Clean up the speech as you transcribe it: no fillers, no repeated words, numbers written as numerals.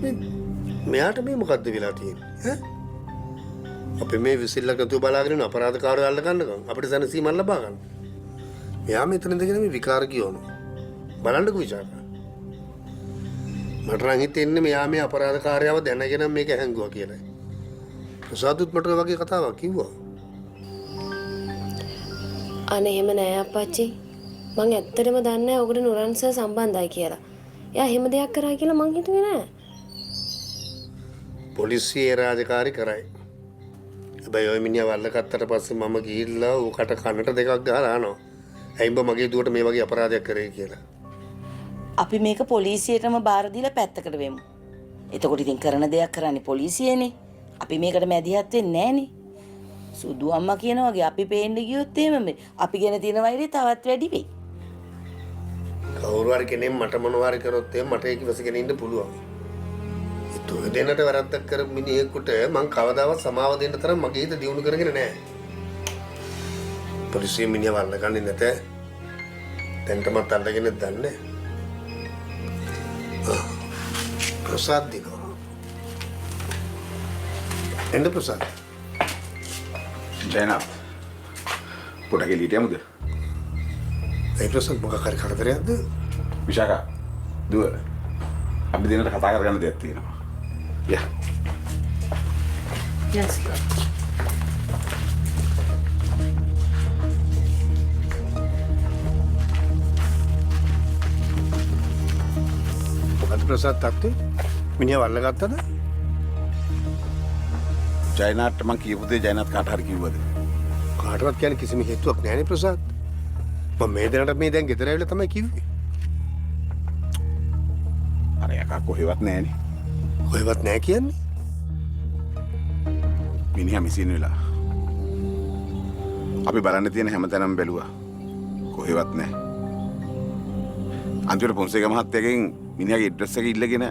මෙයාට මේ මොකද්ද වෙලා තියෙන්නේ? අපි මේ විසිල්ලක් නැතුව බලාගෙන ඉන්න අපරාධකාරයෝ අල්ල ගන්නකම් අපිට සැනසීමක් ලබා ගන්න. මෙයා මෙතන ඉඳගෙන මේ විකාර කියවනවා. බලන්නකෝ විචාර. මට නම් හිතෙන්නේ මෙයා මේ අපරාධකාරයව දැනගෙන මේක හැංගුවා කියලා. ප්‍රසාදුත් මට වගේ කතාවක් කිව්වා. අනේ එහෙම නෑ අප්පච්චි. මං ඇත්තටම දන්නේ නෑ ඔකට නුරන් සර් සම්බන්ධයි කියලා. එයා එහෙම දෙයක් කරා කියලා මං හිතුවේ නෑ. පොලිසිය රාජකාරී කරයි. හැබැයි ඔය මිනිහා වල්ලගත්තට පස්සේ මම ගිහිල්ලා ඌකට කනට දෙකක් ගහලා අහනවා. ඇයි උඹ මගේ දුවට මේ වගේ අපරාධයක් කරේ කියලා. අපි මේක පොලිසියටම බාර දීලා පැත්තකට වෙමු. එතකොට ඉතින් කරන දෙයක් කරන්නේ පොලිසියනේ. අපි මේකට මැදිහත් වෙන්නේ නෑනේ. සුදු අම්මා කියන වගේ අපි පේන්න ගියොත් එහෙම අපි ගැන තියෙන වෛරය තවත් වැඩි වෙයි. කවුරු හරි කෙනෙක් මට මොනවා හරි කරොත් එහෙනම් මට ඒක ඉවසගෙන ඉන්න පුළුවන්. ඒ ඔය දෙන්නට වැරද්දක් කරපු මිනිහෙකුට මං කවදාවත් සමාව දෙන්න තරම් මගේ හිත දියුණු කරගෙන නෑ. පොලිසිය මිනිහව අල්ලගන්නේ නැත. දැන්ටමත් අල්ලගෙන දන්නේ. ප්‍රසාද් දිනෝ. එන්න ප්‍රසාද්. ජයනාත් පොඩක් එළියට යමුද? ඒ ප්‍රසාද් මොකක් හරි කරදරයක්ද? විශාකා දුව අපි දෙන්නට කතා කරගන්න දෙයක් තියෙනවා. යා. Yes. මොකද ප්‍රසාද් තාත්තේ? මිනිහව අල්ලගත්තද? ජයනාත් මං කියපු දේ ජයනාත් කාට හරි කිව්වද? කාටවත් කියන්නේ කිසිම හේතුවක් නැහැනේ ප්‍රසාද්. මම මේ දෙන්නට මේ දැන් ගෙදර ඇවිල්ලා තමයි කිව්වේ. අර යකා කොහෙවත් නැහනේ. කොහෙවත් නැහැ කියන්නේ? මිනිහා මිසින් වෙලා. අපි බලන්න තියෙන හැමතැනම බැලුවා. කොහෙවත් නැහැ. අන්තිමට පොන්සේක මහත්තයාගෙන් මිනිහාගේ ඇඩ්‍රස් එක ඉල්ලගෙන